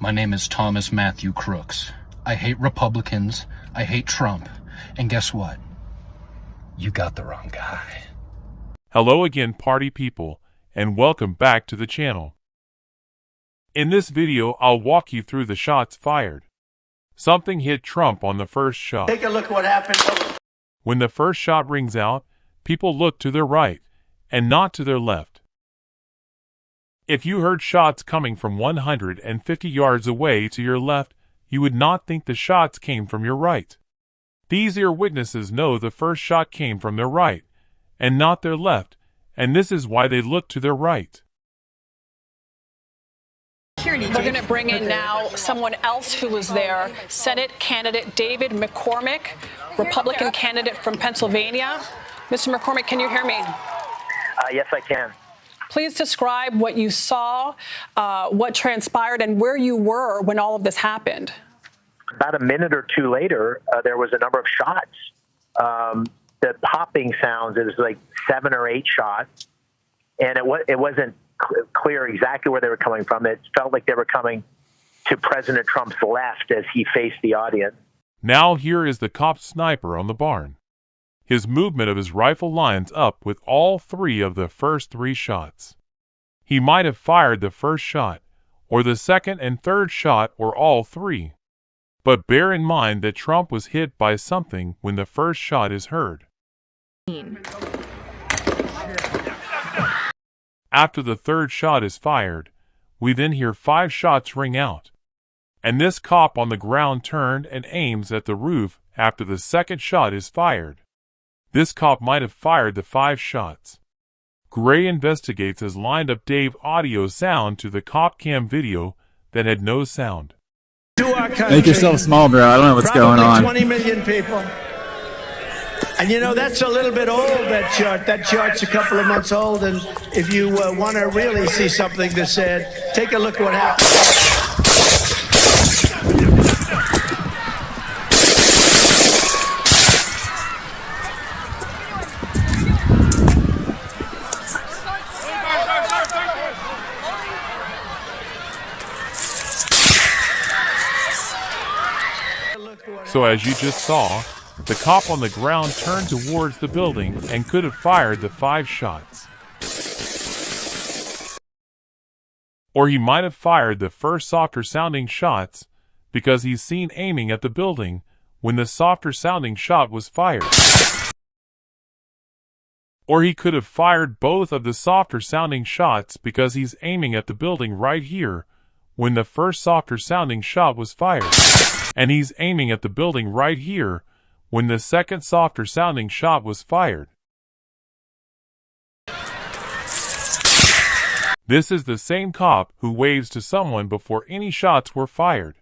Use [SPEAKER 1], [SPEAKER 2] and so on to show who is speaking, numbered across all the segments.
[SPEAKER 1] My name is Thomas Matthew Crooks. I hate Republicans, I hate Trump, and guess what? You got the wrong guy.
[SPEAKER 2] Hello again, party people, and welcome back to the channel. In this video, I'll walk you through the shots fired. Something hit Trump on the first shot.
[SPEAKER 3] Take a look at what happened.
[SPEAKER 2] When the first shot rings out, people look to their right and not to their left. If you heard shots coming from 150 yards away to your left, you would not think the shots came from your right. These ear witnesses know the first shot came from their right and not their left, and this is why they look to their right.
[SPEAKER 4] We're going to bring in now someone else who was there, Senate candidate David McCormick, Republican candidate from Pennsylvania. Mr. McCormick, can you hear me?
[SPEAKER 5] Yes, I can.
[SPEAKER 4] Please describe what you saw, what transpired, and where you were when all of this happened.
[SPEAKER 5] About a minute or two later, there was a number of shots. The popping sounds, it was like 7 or 8 shots, and it wasn't clear exactly where they were coming from. It felt like they were coming to President Trump's left as he faced the audience.
[SPEAKER 2] Now here is the cop sniper on the barn. His movement of his rifle lines up with all 3 of the first 3 shots. He might have fired the first shot, or the second and third shot, or all 3. But bear in mind that Trump was hit by something when the first shot is heard. After the third shot is fired, we then hear 5 shots ring out. And this cop on the ground turned and aims at the roof after the second shot is fired. This cop might have fired the 5 shots. Gray Investigates has lined up Dave audio sound to the cop cam video that had no sound.
[SPEAKER 6] Make yourself small, bro. I don't know what's going on.
[SPEAKER 3] 20 million people. And you know, that's a little bit old, that chart. That chart's a couple of months old, and if you want to really see something that's said, take a look at what happened.
[SPEAKER 2] So as you just saw, the cop on the ground turned towards the building and could have fired the 5 shots. Or he might have fired the first softer sounding shots because he's seen aiming at the building when the softer sounding shot was fired. Or he could have fired both of the softer sounding shots because he's aiming at the building right here when the first softer sounding shot was fired. And he's aiming at the building right here when the second softer sounding shot was fired. This is the same cop who waves to someone before any shots were fired.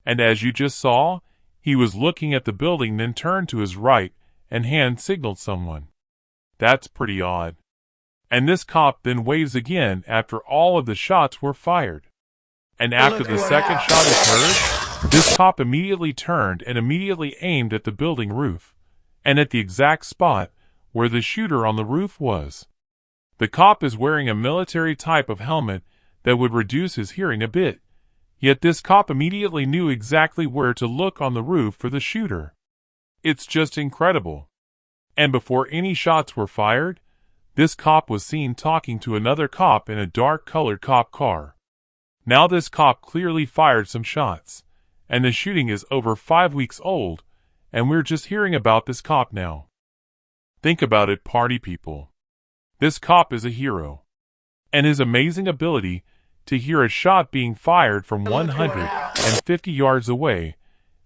[SPEAKER 2] And as you just saw, he was looking at the building, then turned to his right and hand signaled someone. That's pretty odd. And this cop then waves again after all of the shots were fired. And after the second shot is heard, this cop immediately turned and immediately aimed at the building roof, and at the exact spot where the shooter on the roof was. The cop is wearing a military type of helmet that would reduce his hearing a bit, yet this cop immediately knew exactly where to look on the roof for the shooter. It's just incredible. And before any shots were fired, this cop was seen talking to another cop in a dark-colored cop car. Now this cop clearly fired some shots, and the shooting is over 5 weeks old, and we're just hearing about this cop now. Think about it, party people. This cop is a hero. And his amazing ability to hear a shot being fired from 150 yards away,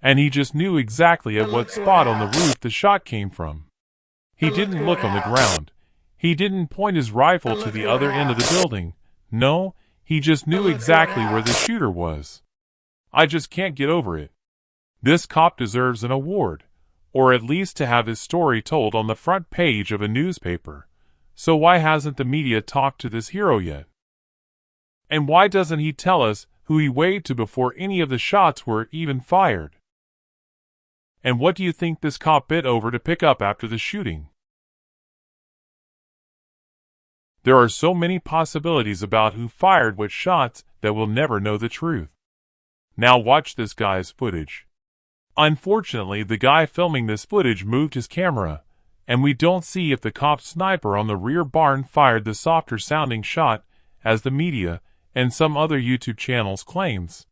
[SPEAKER 2] and he just knew exactly at what spot on the roof the shot came from. He didn't look on the ground. He didn't point his rifle to the other end of the building. No, he just knew exactly where the shooter was. I just can't get over it. This cop deserves an award, or at least to have his story told on the front page of a newspaper. So why hasn't the media talked to this hero yet? And why doesn't he tell us who he waved to before any of the shots were even fired? And what do you think this cop bit over to pick up after the shooting? There are so many possibilities about who fired what shots that we'll never know the truth. Now watch this guy's footage. Unfortunately, the guy filming this footage moved his camera, and we don't see if the cop sniper on the rear barn fired the softer sounding shot, as the media and some other YouTube channels claims.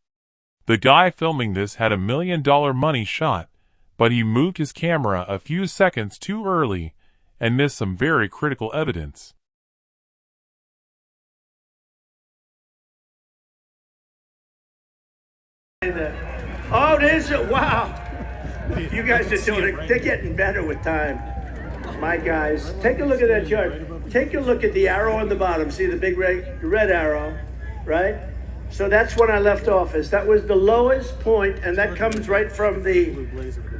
[SPEAKER 2] The guy filming this had $1 million money shot, but he moved his camera a few seconds too early and missed some very critical evidence.
[SPEAKER 3] Oh, there's a wow. You guys are doing it. They're getting better with time. My guys, take a look at that chart. Take a look at the arrow on the bottom. See the big red arrow, right? So that's when I left office. That was the lowest point, and that comes right from the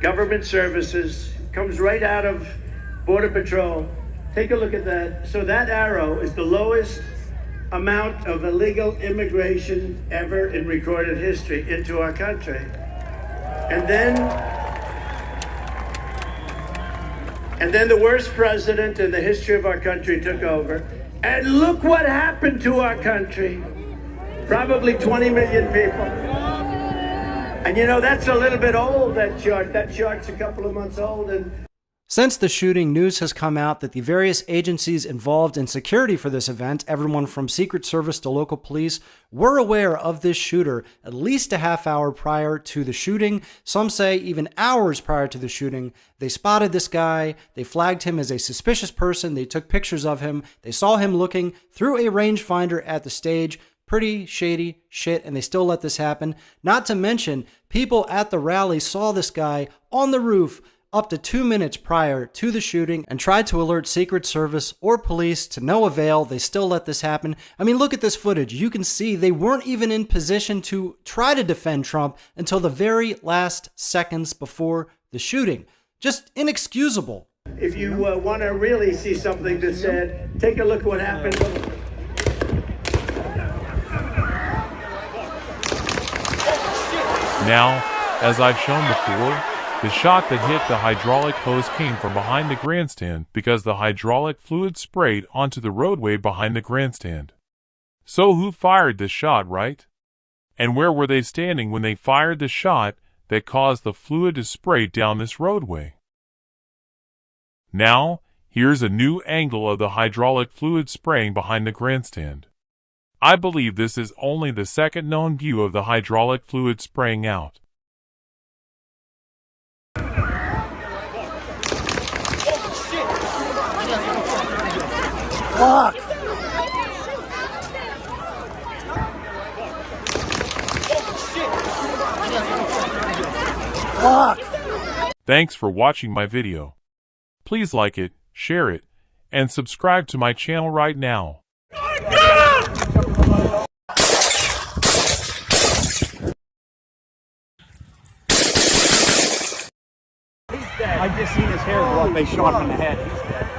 [SPEAKER 3] government services, comes right out of Border Patrol. Take a look at that. So that arrow is the lowest amount of illegal immigration ever in recorded history into our country. And then the worst president in the history of our country took over. And look what happened to our country. Probably 20 million people. And you know, that's a little bit old, that chart. That chart's a couple of months old. And
[SPEAKER 7] since the shooting, news has come out that the various agencies involved in security for this event, everyone from Secret Service to local police, were aware of this shooter at least a half hour prior to the shooting. Some say even hours prior to the shooting. They spotted this guy. They flagged him as a suspicious person. They took pictures of him. They saw him looking through a rangefinder at the stage. Pretty shady shit, and they still let this happen. Not to mention, people at the rally saw this guy on the roof up to 2 minutes prior to the shooting and tried to alert Secret Service or police to no avail. They still let this happen. I mean, look at this footage. You can see they weren't even in position to try to defend Trump until the very last seconds before the shooting. Just inexcusable.
[SPEAKER 3] if you want to really see something that's said, take a look what happened.
[SPEAKER 2] Now, as I've shown before, the shot that hit the hydraulic hose came from behind the grandstand because the hydraulic fluid sprayed onto the roadway behind the grandstand. So who fired the shot, right? And where were they standing when they fired the shot that caused the fluid to spray down this roadway? Now, here's a new angle of the hydraulic fluid spraying behind the grandstand. I believe this is only the second known view of the hydraulic fluid spraying out.
[SPEAKER 3] Fuck! Fuck!
[SPEAKER 2] Thanks for watching my video. Please like it, share it, and subscribe to my channel right now.
[SPEAKER 8] I just seen his hair go up. They shot him in the head. He's dead.